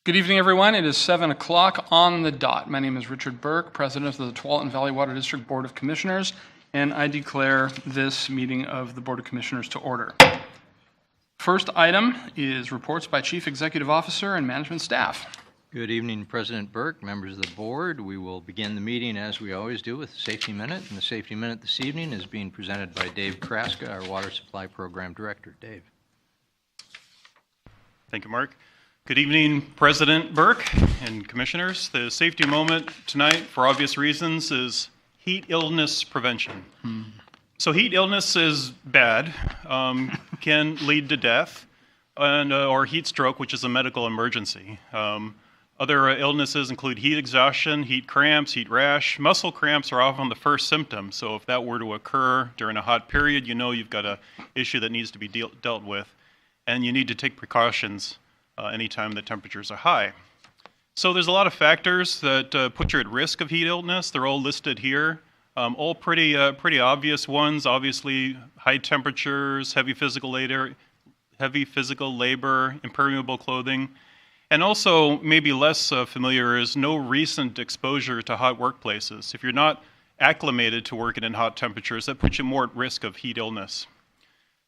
Good evening, everyone. It is 7 o'clock on the dot. My name is Richard Burke, President of the Tualatin Valley Water District Board of Commissioners, and I declare this meeting of the Board of Commissioners to order. First item is reports by Chief Executive Officer and management staff. Good evening, President Burke, members of the board. We will begin the meeting as we always do with a safety minute, and the safety minute this evening is being presented by Dave Kraska, our Water Supply Program Director. Dave. Thank you, Mark. Good evening, President Burke and Commissioners. The safety moment tonight, for obvious reasons, is heat illness prevention. So heat illness is bad, can lead to death, and or heat stroke, which is a medical emergency. Other illnesses include heat exhaustion, heat cramps, heat rash. Muscle cramps are often the first symptom, so if that were to occur during a hot period, you know you've got an issue that needs to be dealt with, and you need to take precautions anytime the temperatures are high. So there's a lot of factors that put you at risk of heat illness. They're all listed here. All pretty obvious ones. Obviously, high temperatures, heavy physical labor, impermeable clothing, and also maybe less familiar is no recent exposure to hot workplaces. If you're not acclimated to working in hot temperatures, that puts you more at risk of heat illness.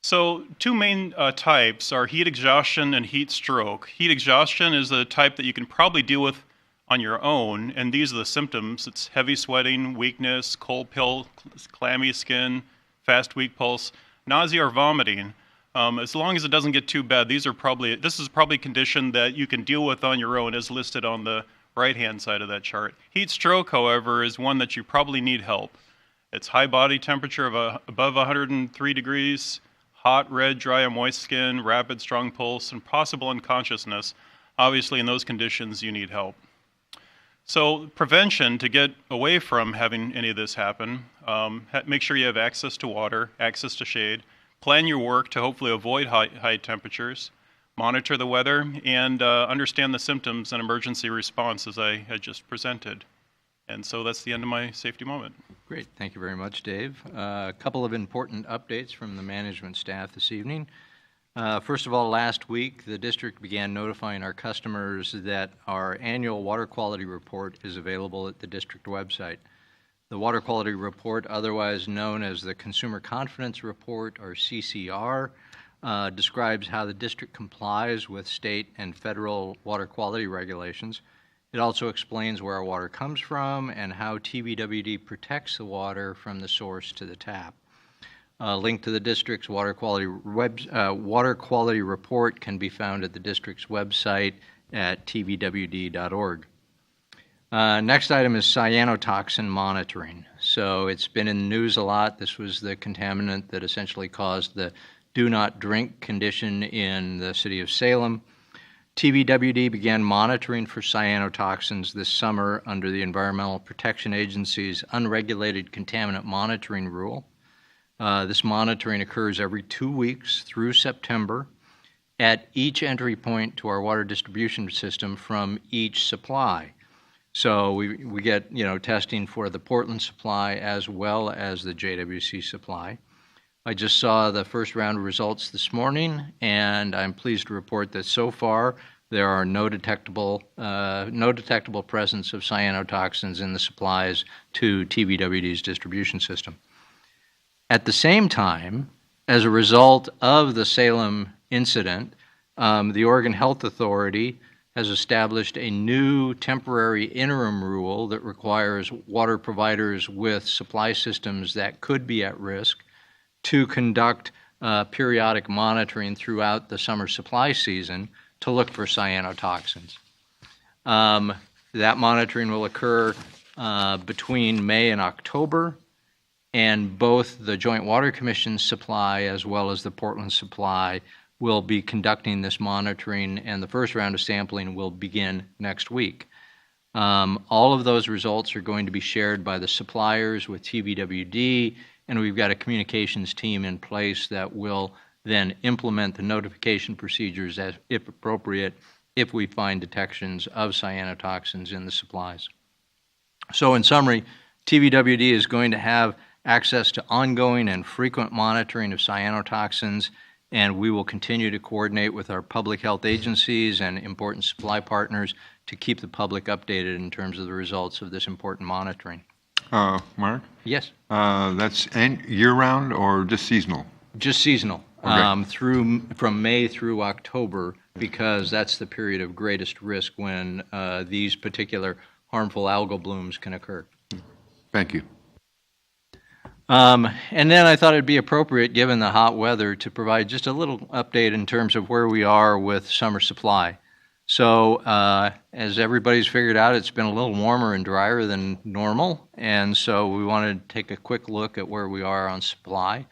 So two main types are heat exhaustion and heat stroke. Heat exhaustion is the type that you can probably deal with on your own, and these are the symptoms. It's heavy sweating, weakness, cold pill, clammy skin, fast weak pulse, nausea or vomiting. As long as it doesn't get too bad, this is probably a condition that you can deal with on your own as listed on the right-hand side of that chart. Heat stroke, however, is one that you probably need help. It's high body temperature of above 103 degrees, hot, red, dry, and moist skin, rapid, strong pulse, and possible unconsciousness. Obviously, in those conditions, you need help. So prevention, to get away from having any of this happen, make sure you have access to water, access to shade, plan your work to hopefully avoid high temperatures, monitor the weather, and understand the symptoms and emergency response as I had just presented. And so that's the end of my safety moment. Great. Thank you very much, Dave. A couple of important updates from the management staff this evening. First of all, last week, the district began notifying our customers that our annual water quality report is available at the district website. The water quality report, otherwise known as the Consumer Confidence Report, or CCR, describes how the district complies with state and federal water quality regulations. It also explains where our water comes from and how TVWD protects the water from the source to the tap. A link to the district's water quality report can be found at the district's website at tvwd.org. Next item is cyanotoxin monitoring. So it's been in the news a lot. This was the contaminant that essentially caused the do not drink condition in the city of Salem. TVWD began monitoring for cyanotoxins this summer under the Environmental Protection Agency's unregulated contaminant monitoring rule. This monitoring occurs every 2 weeks through September at each entry point to our water distribution system from each supply. So we get testing for the Portland supply as well as the JWC supply. I just saw the first round of results this morning, and I'm pleased to report that so far there are no detectable presence of cyanotoxins in the supplies to TVWD's distribution system. At the same time, as a result of the Salem incident, the Oregon Health Authority has established a new temporary interim rule that requires water providers with supply systems that could be at risk to conduct periodic monitoring throughout the summer supply season to look for cyanotoxins. That monitoring will occur between May and October, and both the Joint Water Commission supply as well as the Portland supply will be conducting this monitoring, and the first round of sampling will begin next week. All of those results are going to be shared by the suppliers with TVWD, and we've got a communications team in place that will then implement the notification procedures as, if appropriate, if we find detections of cyanotoxins in the supplies. So in summary, TVWD is going to have access to ongoing and frequent monitoring of cyanotoxins and we will continue to coordinate with our public health agencies and important supply partners to keep the public updated in terms of the results of this important monitoring. Mark? Yes. That's year-round or just seasonal? Just seasonal, Okay. from May through October, because that's the period of greatest risk when these particular harmful algal blooms can occur. Thank you. And then I thought it'd be appropriate, given the hot weather, to provide just a little update in terms of where we are with summer supply. So as everybody's figured out, it's been a little warmer and drier than normal, and so we wanted to take a quick look at where we are on supply.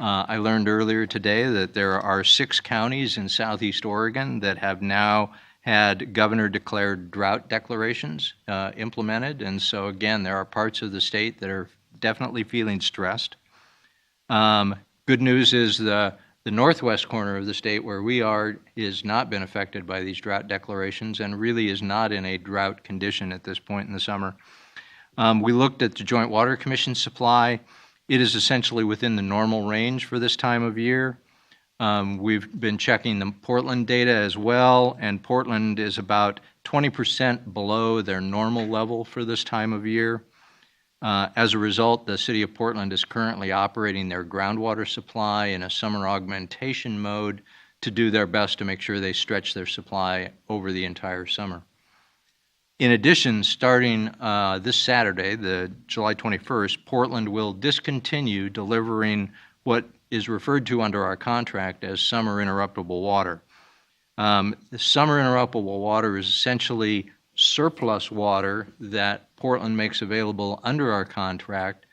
I learned earlier today that there are 6 counties in southeast Oregon that have now had governor-declared drought declarations implemented, and so again, there are parts of the state that are definitely feeling stressed. Good news is the northwest corner of the state where we are is not been affected by these drought declarations and really is not in a drought condition at this point in the summer. We looked at the Joint Water Commission supply. It is essentially within the normal range for this time of year. We've been checking the Portland data as well, and Portland is about 20% below their normal level for this time of year. As a result, the City of Portland is currently operating their groundwater supply in a summer augmentation mode to do their best to make sure they stretch their supply over the entire summer. In addition, starting this Saturday, the July 21st, Portland will discontinue delivering what is referred to under our contract as summer interruptible water. The summer interruptible water is essentially surplus water that Portland makes available under our contract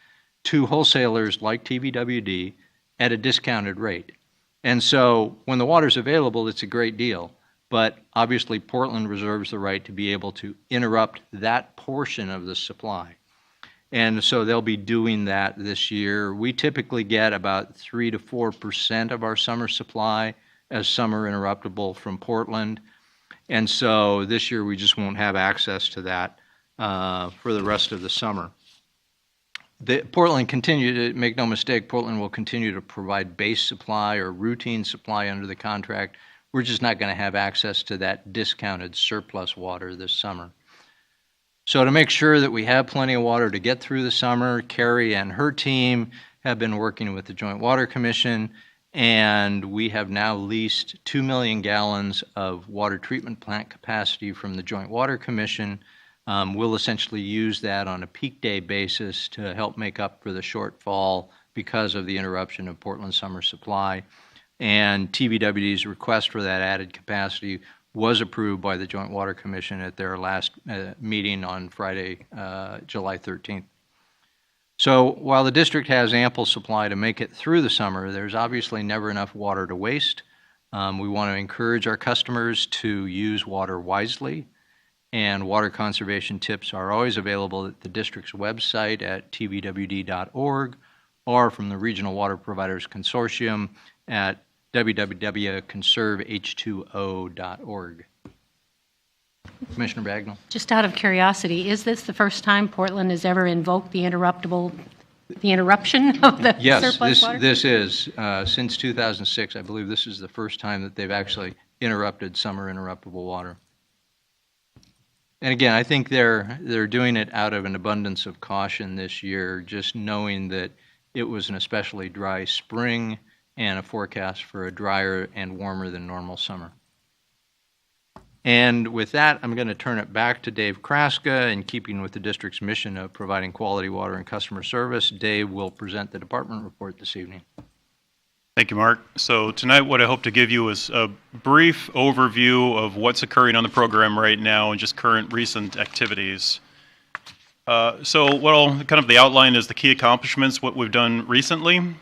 to wholesalers like TVWD at a discounted rate. And so when the water's available, it's a great deal. But obviously, Portland reserves the right to be able to interrupt that portion of the supply. And so they'll be doing that this year. We typically get about 3 to 4% of our summer supply as summer interruptible from Portland. And so this year we just won't have access to that for the rest of the summer. Portland continue to, make no mistake, Portland will continue to provide base supply or routine supply under the contract. We're just not going to have access to that discounted surplus water this summer. So to make sure that we have plenty of water to get through the summer, Carrie and her team have been working with the Joint Water Commission, and we have now leased 2 million gallons of water treatment plant capacity from the Joint Water Commission. We'll essentially use that on a peak day basis to help make up for the shortfall because of the interruption of Portland's summer supply. And TVWD's request for that added capacity was approved by the Joint Water Commission at their last meeting on Friday, July 13th. So while the district has ample supply to make it through the summer, there's obviously never enough water to waste. We want to encourage our customers to use water wisely, and water conservation tips are always available at the district's website at tvwd.org or from the Regional Water Providers Consortium at www.conserveh2o.org. Commissioner Bagnall. Just out of curiosity, is this the first time Portland has ever invoked the interruption of the surplus water? Yes, this is. Since 2006, I believe this is the first time that they've actually interrupted summer interruptible water. And again, I think they're doing it out of an abundance of caution this year, just knowing that it was an especially dry spring and a forecast for a drier and warmer than normal summer. And with that, I'm going to turn it back to Dave Kraska. In keeping with the district's mission of providing quality water and customer service, Dave will present the department report this evening. Thank you, Mark. So tonight what I hope to give you is a brief overview of what's occurring on the program right now and just current recent activities. So what I'll kind of the outline is the key accomplishments, what we've done recently,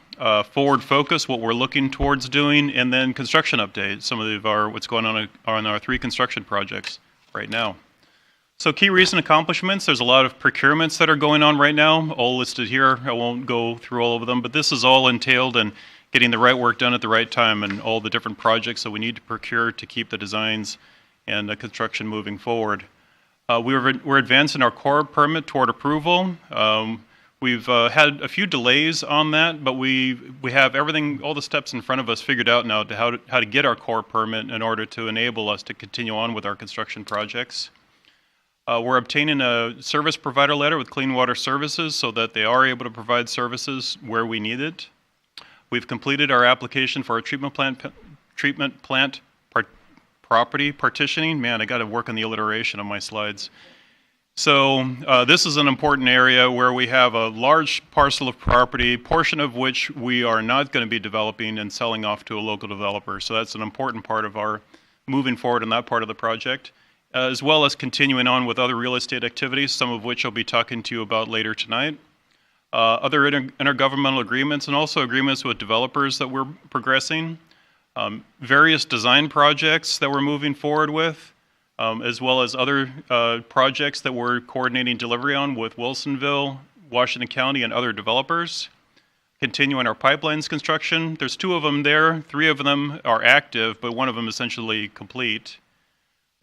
forward focus, what we're looking towards doing, and then construction updates, some of what's going on our 3 construction projects right now. So key recent accomplishments, there's a lot of procurements that are going on right now, all listed here. I won't go through all of them, but this is all entailed in getting the right work done at the right time and all the different projects that we need to procure to keep the designs and the construction moving forward. We're advancing our core permit toward approval. We've had a few delays on that, but we have everything, all the steps in front of us figured out now to how to get our core permit in order to enable us to continue on with our construction projects. We're obtaining a service provider letter with Clean Water Services so that they are able to provide services where we need it. We've completed our application for our treatment plant property partitioning. Man, I got to work on the alliteration on my slides. So this is an important area where we have a large parcel of property, portion of which we are not going to be developing and selling off to a local developer. So that's an important part of our moving forward in that part of the project, as well as continuing on with other real estate activities, some of which I'll be talking to you about later tonight. Other intergovernmental agreements and also agreements with developers that we're progressing. Various design projects that we're moving forward with. As well as other projects that we're coordinating delivery on with Wilsonville, Washington County, and other developers. Continuing our pipelines construction. There's 2 of them there. 3 of them are active, but 1 of them essentially complete.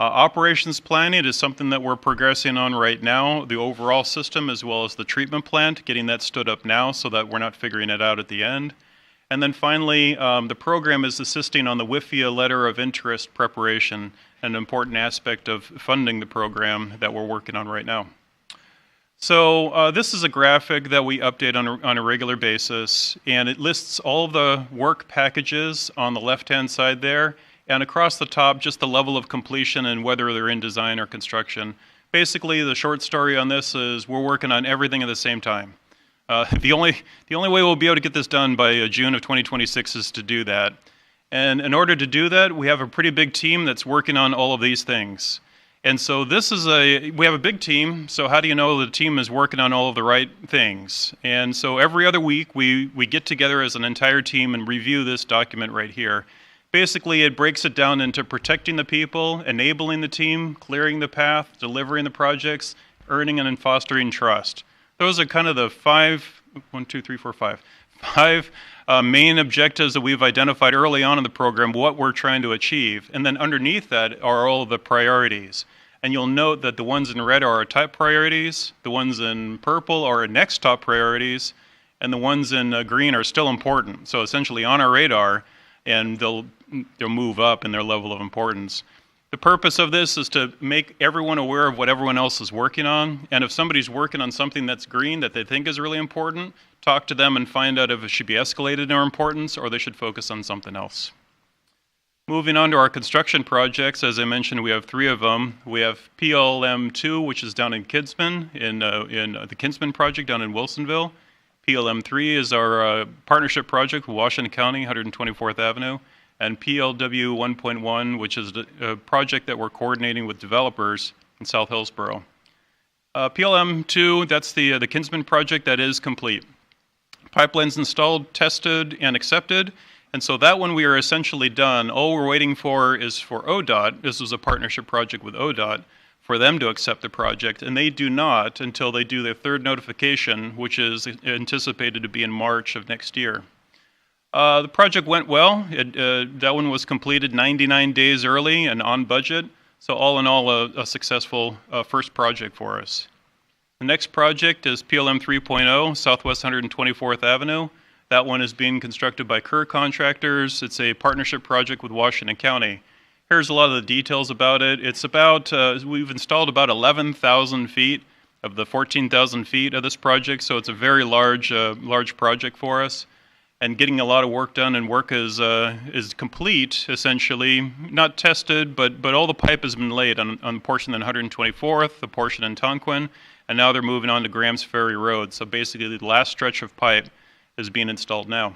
Operations planning is something that we're progressing on right now, the overall system as well as the treatment plant, getting that stood up now so that we're not figuring it out at the end. And then finally, the program is assisting on the WIFIA letter of interest preparation, an important aspect of funding the program that we're working on right now. So this is a graphic that we update on a regular basis, and it lists all of the work packages on the left-hand side there, and across the top, just the level of completion and whether they're in design or construction. Basically, the short story on this is we're working on everything at the same time. The only way we'll be able to get this done by June of 2026 is to do that. And in order to do that, we have a pretty big team that's working on all of these things. And so we have a big team, so how do you know the team is working on all of the right things? And so every other week, we get together as an entire team and review this document right here. Basically, it breaks it down into protecting the people, enabling the team, clearing the path, delivering the projects, earning and fostering trust. Those are kind of the 5 main objectives that we've identified early on in the program, what we're trying to achieve. And then underneath that are all of the priorities. And you'll note that the ones in red are our top priorities, the ones in purple are our next top priorities, and the ones in green are still important. So essentially on our radar, and they'll move up in their level of importance. The purpose of this is to make everyone aware of what everyone else is working on, and if somebody's working on something that's green that they think is really important, talk to them and find out if it should be escalated in their importance or they should focus on something else. Moving on to our construction projects, as I mentioned, we have 3 of them. We have PLM2, which is down in Kinsman, in the Kinsman project down in Wilsonville. PLM3 is our partnership project with Washington County, 124th Avenue. And PLW 1.1, which is a project that we're coordinating with developers in South Hillsborough. PLM2, that's the Kinsman project that is complete. Pipelines installed, tested, and accepted. And so that one we are essentially done. All we're waiting for is for ODOT. This was a partnership project with ODOT, for them to accept the project. And they do not until they do their 3rd notification, which is anticipated to be in March of next year. The project went well. That one was completed 99 days early and on budget. So all in all, a successful first project for us. The next project is PLM 3.0, Southwest 124th Avenue. That one is being constructed by Kerr Contractors. It's a partnership project with Washington County. Here's a lot of the details about it. It's about, we've installed about 11,000 feet of the 14,000 feet of this project. So it's a very large project for us. And getting a lot of work done, and work is complete, essentially. Not tested, but all the pipe has been laid on the portion in 124th, the portion in Tonquin, and now they're moving on to Graham's Ferry Road. So basically the last stretch of pipe is being installed now.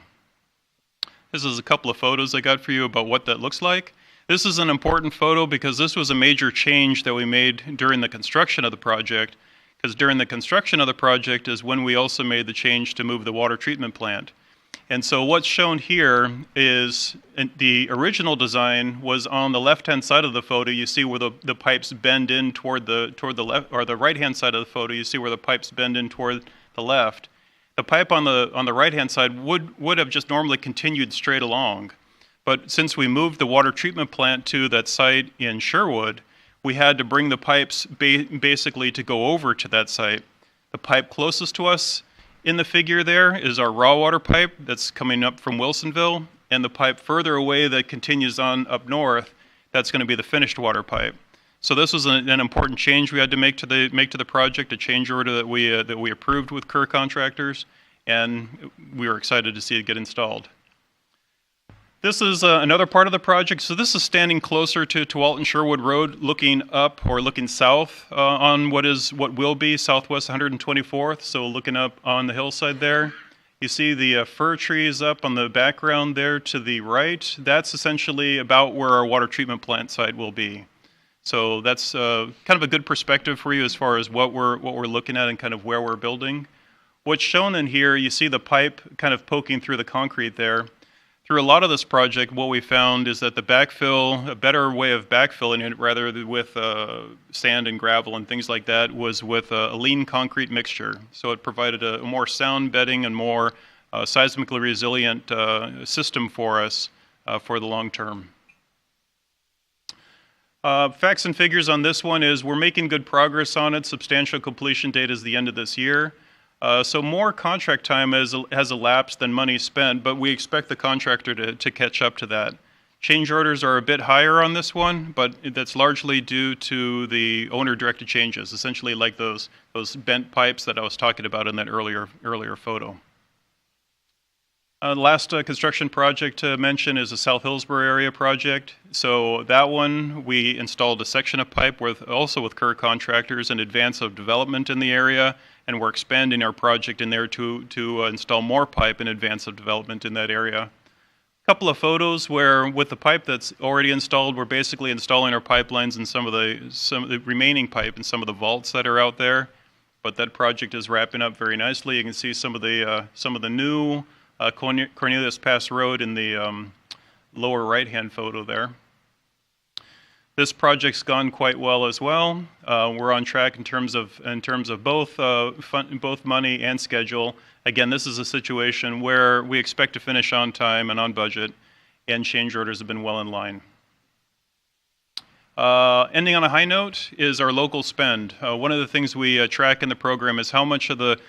This is a couple of photos I got for you about what that looks like. This is an important photo because this was a major change that we made during the construction of the project, because during the construction of the project is when we also made the change to move the water treatment plant. And so what's shown here is the original design was on the left-hand side of the photo. You see where the pipes bend in toward the left, or the right-hand side of the photo. You see where the pipes bend in toward the left. The pipe on the right-hand side would have just normally continued straight along, but since we moved the water treatment plant to that site in Sherwood, we had to bring the pipes basically to go over to that site. The pipe closest to us In the figure there is our raw water pipe that's coming up from Wilsonville, and the pipe further away that continues on up north, that's going to be the finished water pipe. So this was an important change we had to make to the project, a change order that we approved with Kerr Contractors, and we were excited to see it get installed. This is another part of the project. So this is standing closer to Walton Sherwood Road, looking up or looking south on what will be Southwest 124th. So looking up on the hillside there. You see the fir trees up on the background there to the right. That's essentially about where our water treatment plant site will be. So that's kind of a good perspective for you as far as what we're looking at and kind of where we're building. What's shown in here, you see the pipe kind of poking through the concrete there. Through a lot of this project, what we found is that the backfill, a better way of backfilling it rather than with sand and gravel and things like that, was with a lean concrete mixture. So it provided a more sound bedding and more seismically resilient system for us for the long term. Facts and figures on this one is we're making good progress on it. Substantial completion date is the end of this year. So more contract time has elapsed than money spent, but we expect the contractor to catch up to that. Change orders are a bit higher on this one, but that's largely due to the owner-directed changes, essentially like those bent pipes that I was talking about in that earlier photo. The last construction project to mention is the South Hillsborough area project. So that one, we installed a section of pipe also with Kerr Contractors in advance of development in the area, and we're expanding our project in there to install more pipe in advance of development in that area. A couple of photos where with the pipe that's already installed, we're basically installing our pipelines and some of the remaining pipe in some of the vaults that are out there. But that project is wrapping up very nicely. You can see some of the new Cornelius Pass Road in the lower right-hand photo there. This project's gone quite well as well. We're on track in terms of both money and schedule. Again, this is a situation where we expect to finish on time and on budget, and change orders have been well in line. Ending on a high note is our local spend. One of the things we track in the program is how much of the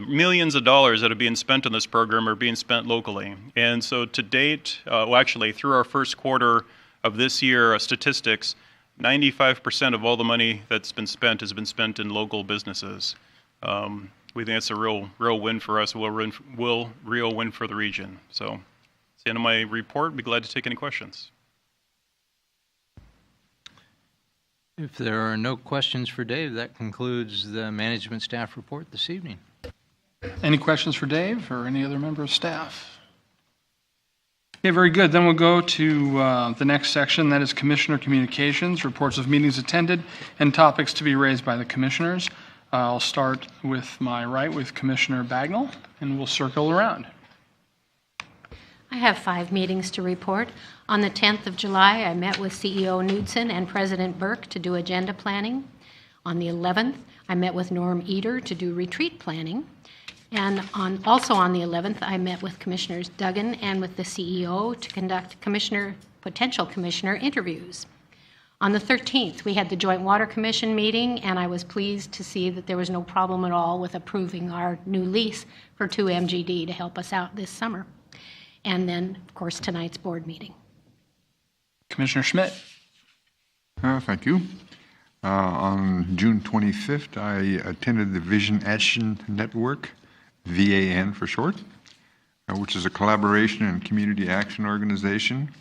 millions of dollars that are being spent on this program are being spent locally. And so to date, actually through our first quarter of this year statistics, 95% of all the money that's been spent has been spent in local businesses. We think that's a real win for us, real win for the region. So that's the end of my report. Be glad to take any questions. If there are no questions for Dave, that concludes the management staff report this evening. Any questions for Dave or any other member of staff? Okay, very good. Then we'll go to the next section, that is Commissioner Communications, reports of meetings attended, and topics to be raised by the commissioners. I'll start with my right with Commissioner Bagnall, and we'll circle around. I have 5 meetings to report. On the 10th of July, I met with CEO Knudsen and President Burke to do agenda planning. On the 11th, I met with Norm Eder to do retreat planning. And also on the 11th, I met with Commissioners Duggan and with the CEO to conduct potential commissioner interviews. On the 13th, we had the Joint Water Commission meeting, and I was pleased to see that there was no problem at all with approving our new lease for 2 MGD to help us out this summer. And then, of course, tonight's board meeting. Commissioner Schmidt. Thank you. On June 25th, I attended the Vision Action Network, VAN for short, which is a collaboration and community action organization.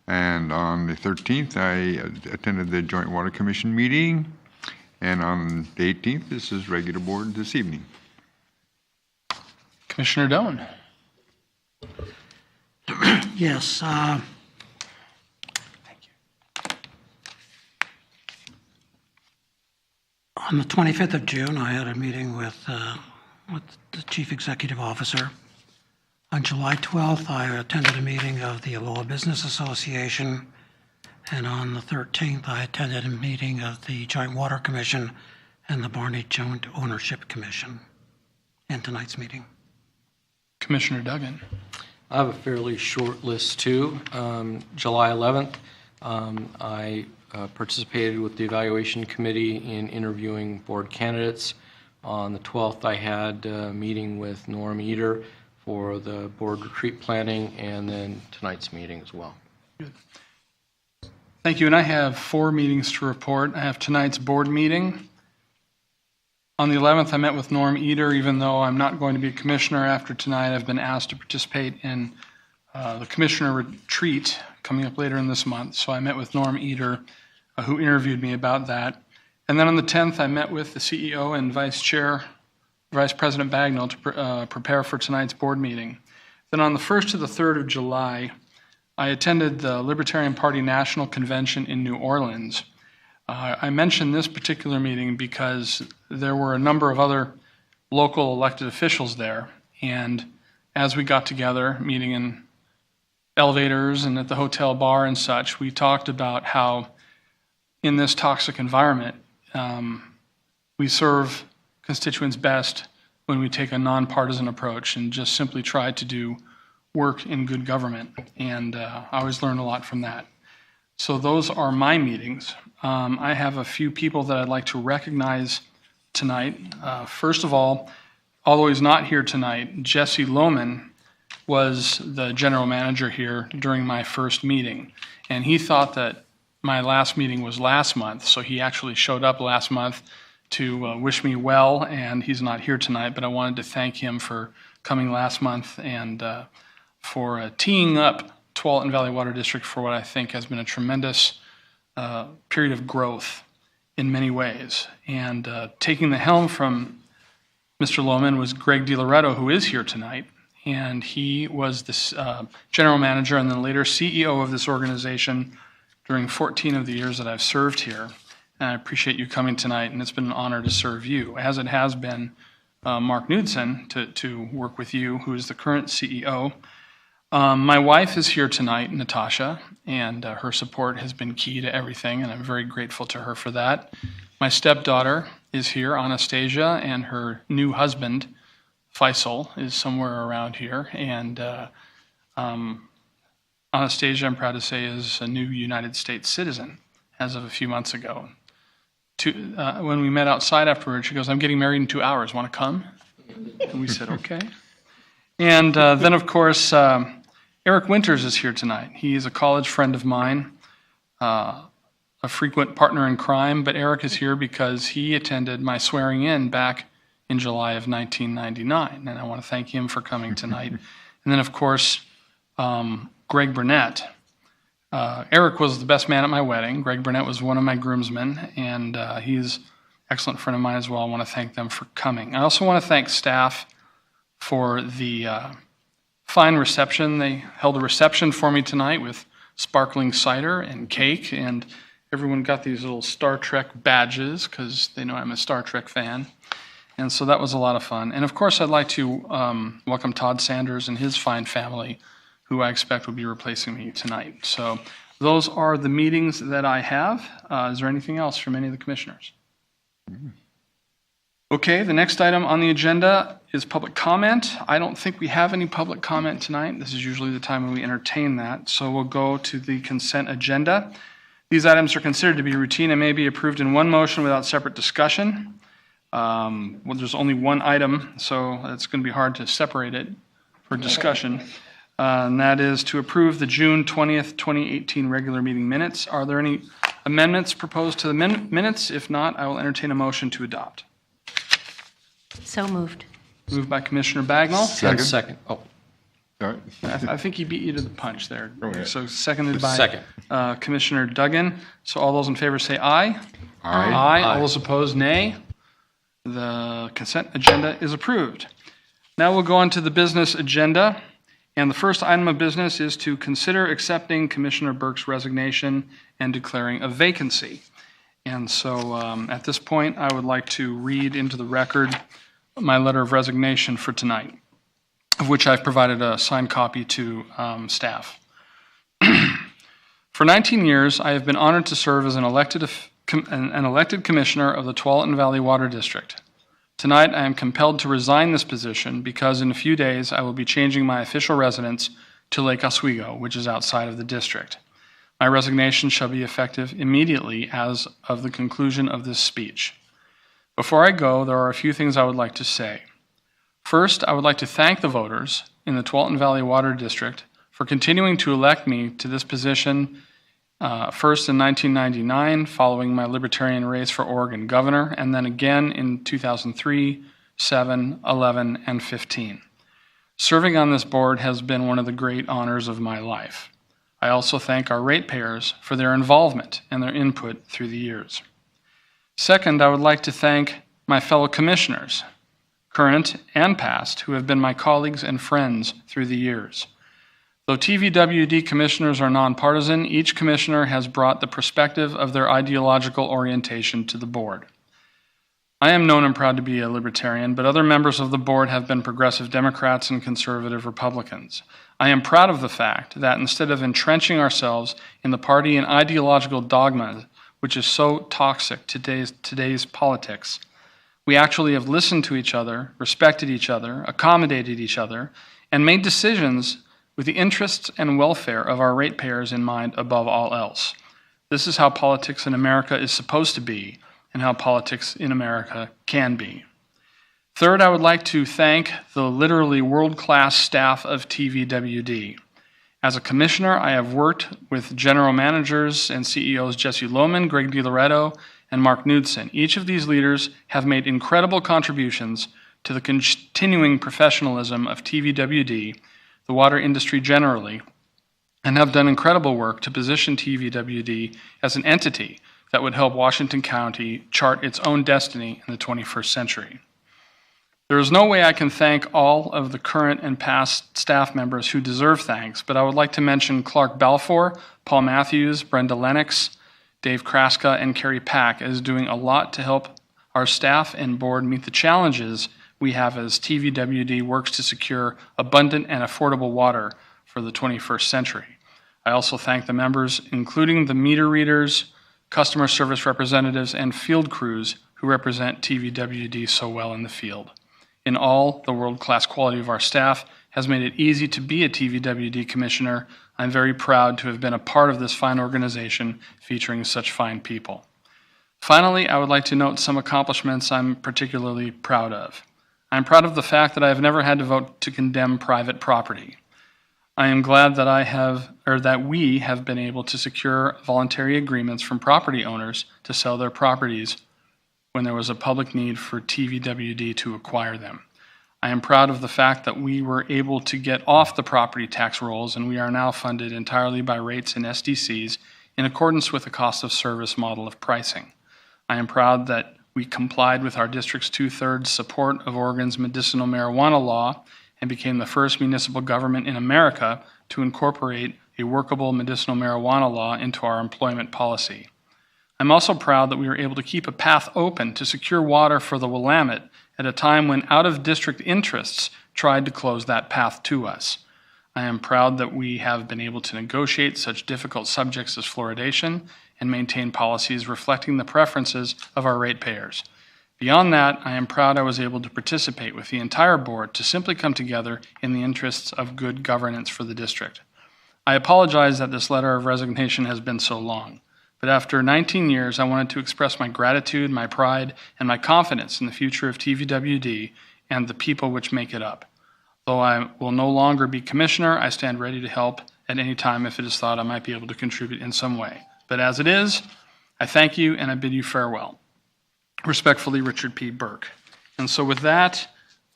And on the 13th, I attended the Joint Water Commission meeting. And on the 18th, this is regular board this evening. Commissioner Doan. Yes. Thank you. On the 25th of June, I had a meeting with the Chief Executive Officer. On July 12th, I attended a meeting of the Aloha Business Association. And on the 13th, I attended a meeting of the Joint Water Commission and the Barney Joint Ownership Commission. And tonight's meeting. Commissioner Duggan. I have a fairly short list too. July 11th, I participated with the evaluation committee in interviewing board candidates On the 12th, I had a meeting with Norm Eder for the board retreat planning, and then tonight's meeting as well. Thank you, and I have 4 meetings to report. I have tonight's board meeting. On the 11th, I met with Norm Eder. Even though I'm not going to be a commissioner after tonight, I've been asked to participate in the commissioner retreat coming up later in this month. So I met with Norm Eder, who interviewed me about that. And then on the 10th, I met with the CEO and Vice President Bagnall to prepare for tonight's board meeting. Then on the 1st to the 3rd of July, I attended the Libertarian Party National Convention in New Orleans. I mentioned this particular meeting because there were a number of other local elected officials there, and as we got together, meeting in elevators and at the hotel bar and such, we talked about how in this toxic environment, we serve constituents best when we take a nonpartisan approach and just simply try to do work in good government. And I always learn a lot from that. So those are my meetings. I have a few people that I'd like to recognize tonight. First of all, although he's not here tonight, Jesse Lohman was the general manager here during my first meeting. And he thought that my last meeting was last month, so he actually showed up last month to wish me well, and he's not here tonight, but I wanted to thank him for coming last month and for teeing up Tualatin Valley Water District for what I think has been a tremendous period of growth in many ways. And taking the helm from Mr. Lohman was Greg DiLoretto, who is here tonight, and he was the general manager and then later CEO of this organization during 14 of the years that I've served here. And I appreciate you coming tonight, and it's been an honor to serve you, as it has been Mark Knudsen to work with you, who is the current CEO. My wife is here tonight, Natasha, and her support has been key to everything, and I'm very grateful to her for that. My stepdaughter is here, Anastasia, and her new husband, Faisal, is somewhere around here. And Anastasia, I'm proud to say, is a new United States citizen as of a few months ago. When we met outside afterwards, she goes, "I'm getting married in 2 hours. Want to come?" And we said, okay. And then, of course, Eric Winters is here tonight. He is a college friend of mine, a frequent partner in crime, but Eric is here because he attended my swearing in back in July of 1999, and I want to thank him for coming tonight. And then, of course, Greg Burnett. Eric was the best man at my wedding. Greg Burnett was one of my groomsmen, and he's an excellent friend of mine as well. I want to thank them for coming. I also want to thank staff for the fine reception. They held a reception for me tonight with sparkling cider and cake, and everyone got these little Star Trek badges because they know I'm a Star Trek fan. And so that was a lot of fun. And of course, I'd like to welcome Todd Sanders and his fine family, who I expect will be replacing me tonight. So those are the meetings that I have. Is there anything else from any of the commissioners? Okay, the next item on the agenda is public comment. I don't think we have any public comment tonight. This is usually the time when we entertain that. So we'll go to the consent agenda. These items are considered to be routine and may be approved in one motion without separate discussion. Well, there's only one item, so it's going to be hard to separate it for discussion. And that is to approve the June 20th, 2018 regular meeting minutes. Are there any amendments proposed to the minutes? If not, I will entertain a motion to adopt. So moved. Moved by Commissioner Bagnall. Second. Oh, All right. I think he beat you to the punch there. Go ahead. So seconded by Second. Commissioner Duggan. So all those in favor say aye. Aye. All those opposed, nay. The consent agenda is approved. Now we'll go on to the business agenda. And the first item of business is to consider accepting Commissioner Burke's resignation and declaring a vacancy. And so at this point, I would like to read into the record my letter of resignation for tonight, of which I've provided a signed copy to staff. For 19 years, I have been honored to serve as an elected commissioner of the Tualatin Valley Water District. Tonight, I am compelled to resign this position because in a few days, I will be changing my official residence to Lake Oswego, which is outside of the district. My resignation shall be effective immediately as of the conclusion of this speech. Before I go, there are a few things I would like to say. First, I would like to thank the voters in the Tualatin Valley Water District for continuing to elect me to this position, first in 1999, following my Libertarian race for Oregon governor, and then again in 2003, 7, 11, and 15. Serving on this board has been one of the great honors of my life. I also thank our ratepayers for their involvement and their input through the years. Second, I would like to thank my fellow commissioners, current and past, who have been my colleagues and friends through the years. Though TVWD commissioners are nonpartisan, each commissioner has brought the perspective of their ideological orientation to the board. I am known and proud to be a libertarian, but other members of the board have been progressive Democrats and conservative Republicans. I am proud of the fact that instead of entrenching ourselves in the party and ideological dogma, which is so toxic to today's politics, we actually have listened to each other, respected each other, accommodated each other, and made decisions with the interests and welfare of our ratepayers in mind above all else. This is how politics in America is supposed to be, and how politics in America can be. Third, I would like to thank the literally world-class staff of TVWD. As a commissioner, I have worked with general managers and CEOs Jesse Lohman, Greg DiLoretto, and Mark Knudsen. Each of these leaders have made incredible contributions to the continuing professionalism of TVWD, the water industry generally, and have done incredible work to position TVWD as an entity that would help Washington County chart its own destiny in the 21st century. There is no way I can thank all of the current and past staff members who deserve thanks, but I would like to mention Clark Balfour, Paul Matthews, Brenda Lennox, Dave Kraska, and Carrie Pack as doing a lot to help our staff and board meet the challenges we have as TVWD works to secure abundant and affordable water for the 21st century. I also thank the members, including the meter readers, customer service representatives, and field crews who represent TVWD so well in the field. In all, the world-class quality of our staff has made it easy to be a TVWD commissioner. I'm very proud to have been a part of this fine organization featuring such fine people. Finally, I would like to note some accomplishments I'm particularly proud of. I'm proud of the fact that I have never had to vote to condemn private property. I am glad that we have been able to secure voluntary agreements from property owners to sell their properties when there was a public need for TVWD to acquire them. I am proud of the fact that we were able to get off the property tax rolls, and we are now funded entirely by rates and SDCs in accordance with the cost of service model of pricing. I am proud that we complied with our district's 2/3 support of Oregon's medicinal marijuana law and became the first municipal government in America to incorporate a workable medicinal marijuana law into our employment policy. I'm also proud that we were able to keep a path open to secure water for the Willamette at a time when out-of-district interests tried to close that path to us. I am proud that we have been able to negotiate such difficult subjects as fluoridation and maintain policies reflecting the preferences of our ratepayers. Beyond that, I am proud I was able to participate with the entire board to simply come together in the interests of good governance for the district. I apologize that this letter of resignation has been so long, but after 19 years, I wanted to express my gratitude, my pride, and my confidence in the future of TVWD and the people which make it up. Though I will no longer be commissioner, I stand ready to help at any time if it is thought I might be able to contribute in some way. But as it is, I thank you and I bid you farewell. Respectfully, Richard P. Burke. And so with that,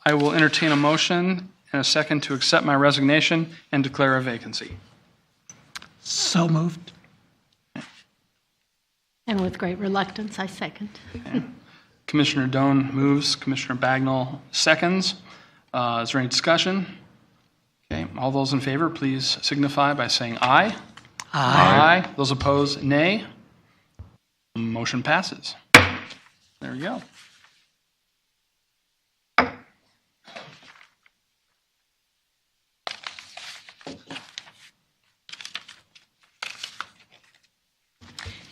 I will entertain a motion and a second to accept my resignation and declare a vacancy. So moved. And with great reluctance, I second. Okay. Commissioner Doan moves, Commissioner Bagnall seconds. Is there any discussion? Okay, all those in favor, please signify by saying aye. Aye. Those opposed, nay. Motion passes. There we go.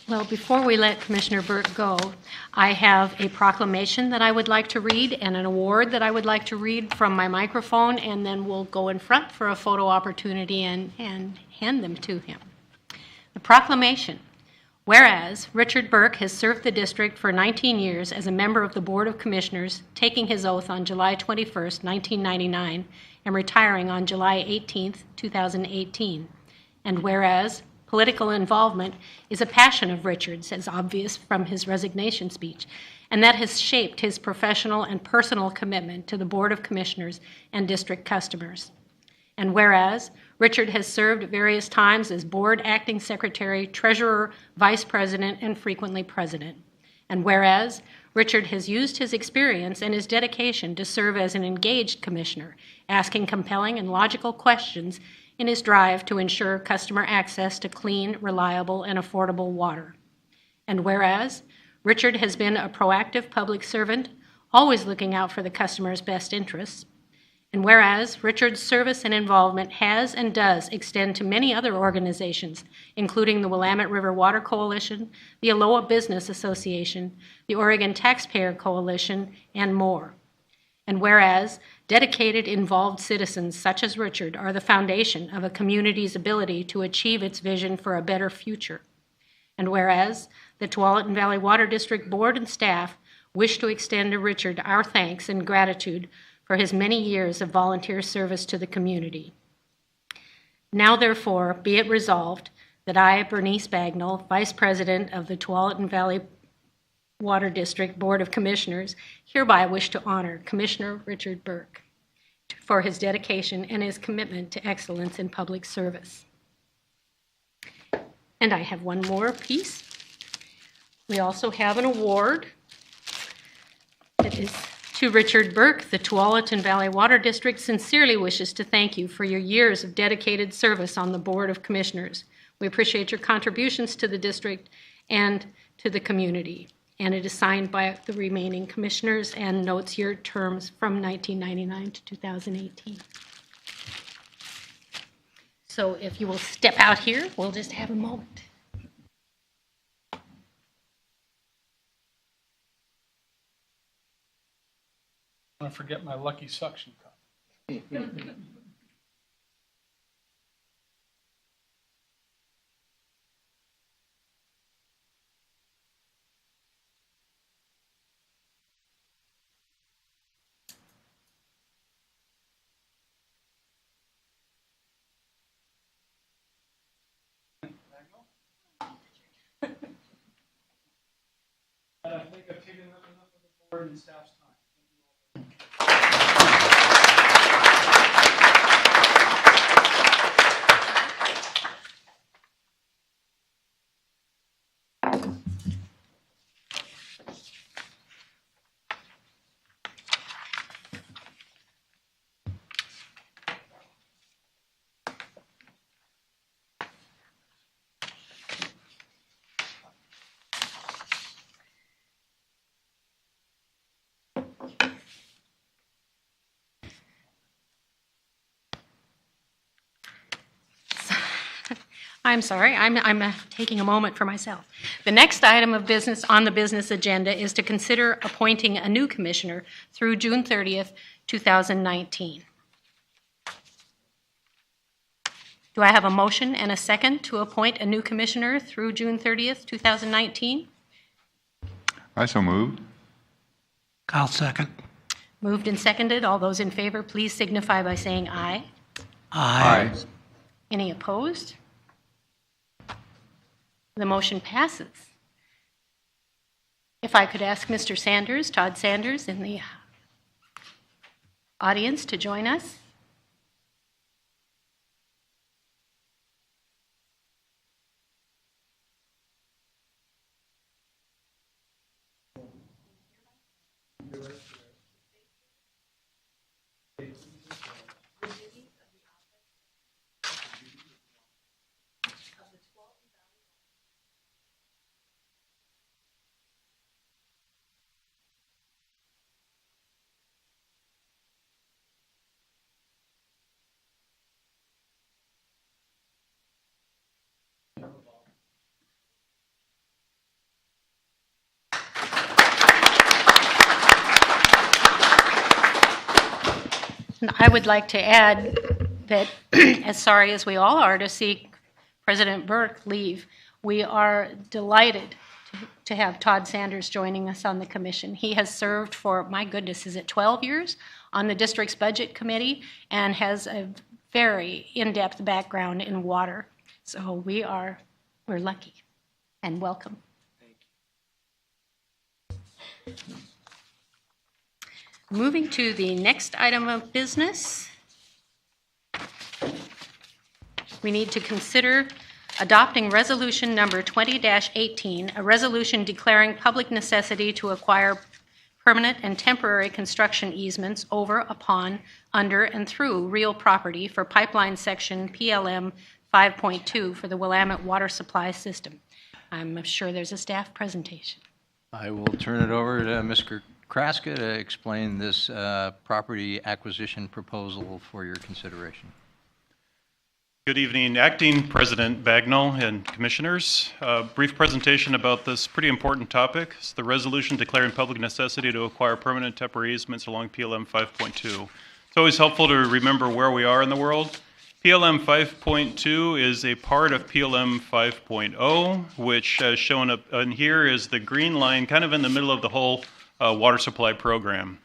Well, before we let Commissioner Burke go, I have a proclamation that I would like to read and an award that I would like to read from my microphone, and then we'll go in front for a photo opportunity and hand them to him. The proclamation. Whereas Richard Burke has served the district for 19 years as a member of the Board of Commissioners, taking his oath on July 21, 1999, and retiring on July 18, 2018. And whereas political involvement is a passion of Richard's, as obvious from his resignation speech, and that has shaped his professional and personal commitment to the Board of Commissioners and district customers. And whereas Richard has served at various times as board acting secretary, treasurer, vice president, and frequently president. And whereas Richard has used his experience and his dedication to serve as an engaged commissioner, asking compelling and logical questions in his drive to ensure customer access to clean, reliable, and affordable water. And whereas Richard has been a proactive public servant, always looking out for the customer's best interests. And whereas Richard's service and involvement has and does extend to many other organizations, including the Willamette River Water Coalition, the Aloha Business Association, the Oregon Taxpayer Coalition, and more. And whereas dedicated, involved citizens such as Richard are the foundation of a community's ability to achieve its vision for a better future. And whereas the Tualatin Valley Water District Board and staff wish to extend to Richard our thanks and gratitude for his many years of volunteer service to the community. Now, therefore, be it resolved that I, Bernice Bagnall, Vice President of the Tualatin Valley Water District Board of Commissioners, hereby wish to honor Commissioner Richard Burke for his dedication and his commitment to excellence in public service. And I have one more piece. We also have an award that is to Richard Burke. The Tualatin Valley Water District sincerely wishes to thank you for your years of dedicated service on the Board of Commissioners. We appreciate your contributions to the district and to the community. And it is signed by the remaining commissioners and notes your terms from 1999 to 2018. So if you will step out here, we'll just have a moment. I'm going to forget my lucky suction cup. I think I've taken enough of the board and staff's time. I'm sorry, I'm taking a moment for myself. The next item of business on the business agenda is to consider appointing a new commissioner through June 30th, 2019. Do I have a motion and a second to appoint a new commissioner through June 30th, 2019? I so moved. I'll second. Moved and seconded. All those in favor, please signify by saying aye. Aye. Any opposed? The motion passes. If I could ask Mr. Sanders, Todd Sanders, in the audience to join us. I would like to add that, as sorry as we all are to see President Burke leave, We are delighted to have Todd Sanders joining us on the commission. He has served for, my goodness, is it 12 years on the district's budget committee and has a very in-depth background in water. So we're lucky, and welcome. Moving to the next item of business, we need to consider adopting resolution number 20-18, a resolution declaring public necessity to acquire permanent and temporary construction easements over, upon, under, and through real property for pipeline section PLM 5.2 for the Willamette water supply system. I'm sure there's a staff presentation. I will turn it over to Mr. Kraska to explain this property acquisition proposal for your consideration. Good evening, Acting President Bagnall and Commissioners. Brief presentation about this pretty important topic. It's the resolution declaring public necessity to acquire permanent temporary easements along PLM 5.2. It's always helpful to remember where we are in the world. PLM 5.2 is a part of PLM 5.0, which as shown up in here is the green line kind of in the middle of the whole water supply program.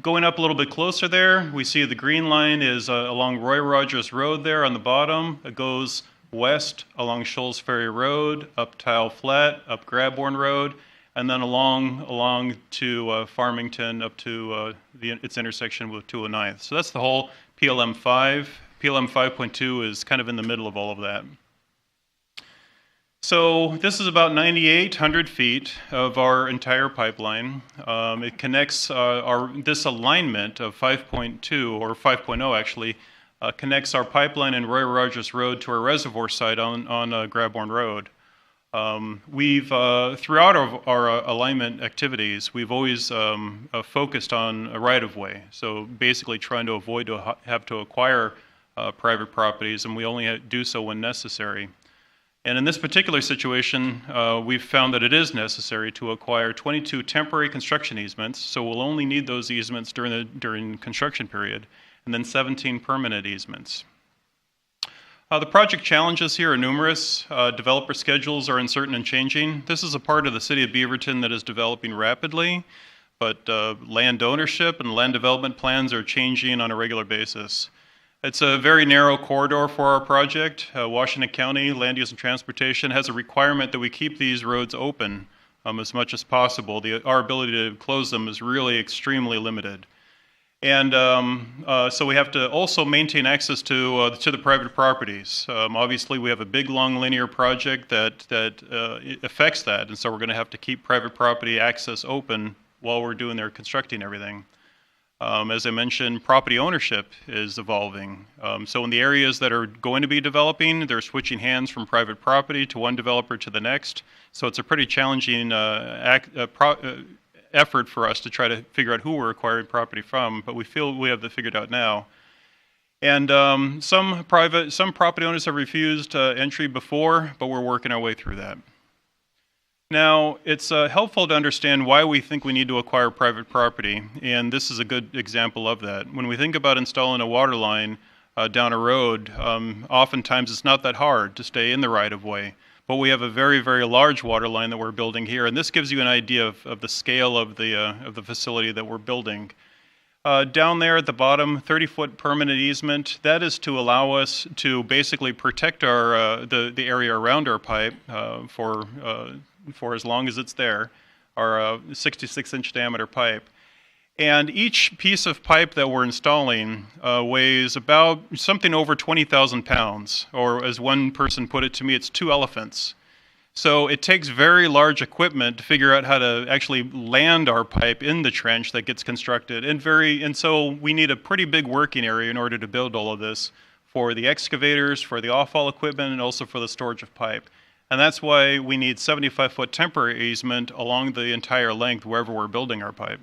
Going up a little bit closer there, we see the green line is along Roy Rogers Road there on the bottom. It goes west along Shoals Ferry Road, up Tile Flat, up Grabborn Road, and then along to Farmington up to its intersection with 209th. So that's the whole PLM 5. PLM 5.2 is kind of in the middle of all of that. So this is about 9,800 feet of our entire pipeline. It connects this alignment of 5.2, or 5.0 actually, connects our pipeline in Roy Rogers Road to our reservoir site on Grabborn Road. We've, throughout our alignment activities, we've always focused on a right-of-way. So basically trying to avoid to have to acquire private properties, and we only do so when necessary. And in this particular situation, we've found that it is necessary to acquire 22 temporary construction easements, so we'll only need those easements during construction period, and then 17 permanent easements. The project challenges here are numerous. Developer schedules are uncertain and changing. This is a part of the city of Beaverton that is developing rapidly, but land ownership and land development plans are changing on a regular basis. It's a very narrow corridor for our project. Washington County Land Use and Transportation has a requirement that we keep these roads open as much as possible. Our ability to close them is really extremely limited. And so we have to also maintain access to the private properties. Obviously, we have a big, long, linear project that affects that, and so we're going to have to keep private property access open while we're doing their constructing everything. As I mentioned, property ownership is evolving. So in the areas that are going to be developing, they're switching hands from private property to one developer to the next. So it's a pretty challenging effort for us to try to figure out who we're acquiring property from, but we feel we have that figured out now. And some property owners have refused entry before, but we're working our way through that. Now, it's helpful to understand why we think we need to acquire private property, and this is a good example of that. When we think about installing a water line down a road, oftentimes it's not that hard to stay in the right-of-way, but we have a very, very large water line that we're building here, and this gives you an idea of the scale of the facility that we're building. Down there at the bottom, 30-foot permanent easement, that is to allow us to basically protect our the area around our pipe for as long as it's there, our 66-inch diameter pipe. And each piece of pipe that we're installing weighs about something over 20,000 pounds, or as one person put it to me, it's 2 elephants. So it takes very large equipment to figure out how to actually land our pipe in the trench that gets constructed. And so we need a pretty big working area in order to build all of this for the excavators, for the off-haul equipment, and also for the storage of pipe. And that's why we need 75-foot temporary easement along the entire length wherever we're building our pipe.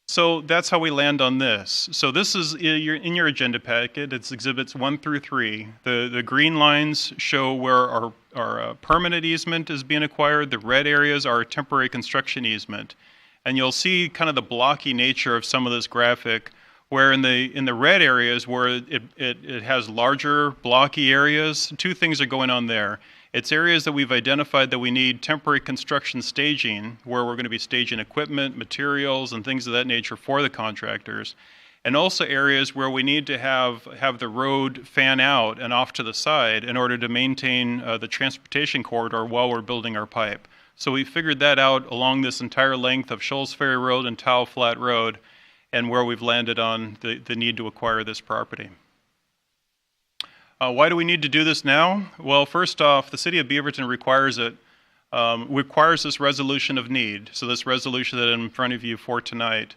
So that's how we land on this. So this is in your agenda packet. It's exhibits 1 through 3. The green lines show where our permanent easement is being acquired. The red areas are temporary construction easement. And you'll see kind of the blocky nature of some of this graphic Where in the red areas where it has larger blocky areas, two things are going on there. It's areas that we've identified that we need temporary construction staging, where we're going to be staging equipment, materials, and things of that nature for the contractors. And also areas where we need to have the road fan out and off to the side in order to maintain the transportation corridor while we're building our pipe. So we figured that out along this entire length of Shoals Ferry Road and Towel Flat Road, and where we've landed on the need to acquire this property. Why do we need to do this now? Well, first off, the City of Beaverton requires it. Requires this resolution of need, so this resolution that I'm in front of you for tonight,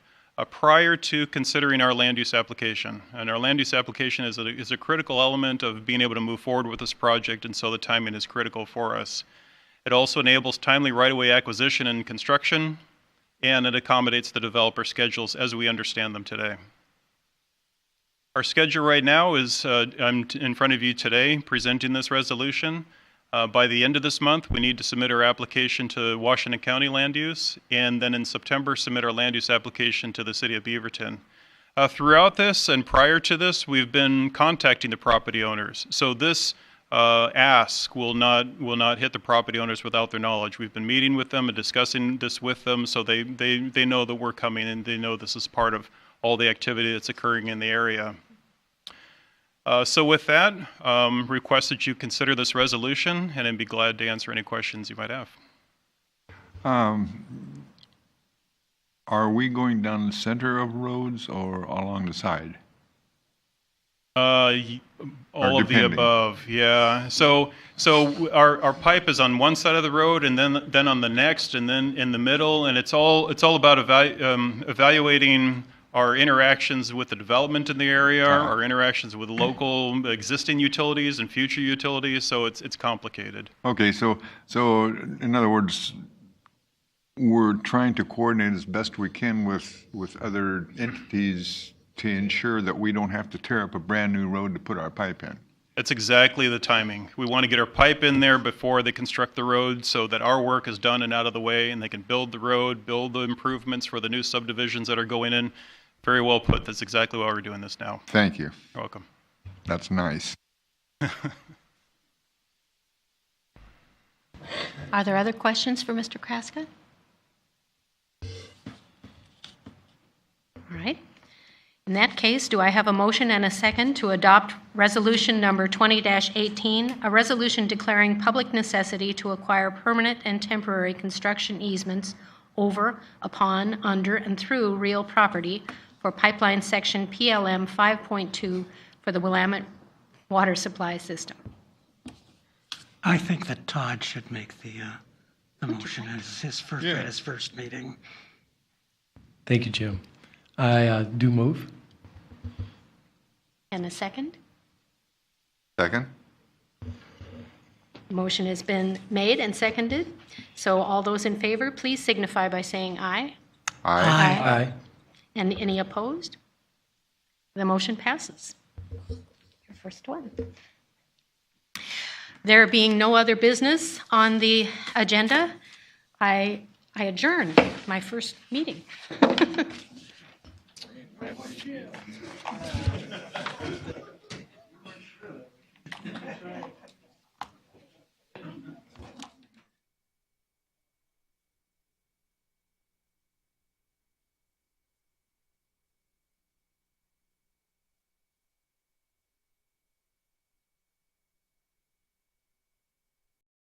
prior to considering our land use application. And our land use application is a critical element of being able to move forward with this project, and so the timing is critical for us. It also enables timely right-of-way acquisition and construction, and it accommodates the developer schedules as we understand them today. Our schedule right now is, I'm in front of you today presenting this resolution. By the end of this month, we need to submit our application to Washington County Land Use, and then in September, submit our land use application to the City of Beaverton. Throughout this and prior to this, we've been contacting the property owners. So this ask will not hit the property owners without their knowledge. We've been meeting with them and discussing this with them, so they know that we're coming and they know this is part of all the activity that's occurring in the area. So with that, request that you consider this resolution, and I'd be glad to answer any questions you might have. Are we going down the center of roads or along the side? All of the above, yeah. So our pipe is on one side of the road, and then on the next, and then in the middle, and it's all about evaluating our interactions with the development in the area, our interactions with local existing utilities and future utilities. So it's complicated. Okay, so in other words, we're trying to coordinate as best we can with other entities to ensure that we don't have to tear up a brand new road to put our pipe in. That's exactly the timing. We want to get our pipe in there before they construct the road so that our work is done and out of the way, and they can build the road, build the improvements for the new subdivisions that are going in. Very well put. That's exactly why we're doing this now. Thank you. You're welcome. That's nice. Are there other questions for Mr. Kraska? All right. In that case, do I have a motion and a second to adopt resolution number 20-18, a resolution declaring public necessity to acquire permanent and temporary construction easements over, upon, under, and through real property for pipeline section PLM 5.2 for the Willamette water supply system? I think that Todd should make the motion as his first meeting. Thank you, Jim. I do move. And a second? Second? Motion has been made and seconded. So all those in favor, please signify by saying aye. Aye. Aye. And any opposed? The motion passes. Your first one. There being no other business on the agenda, I adjourn my first meeting.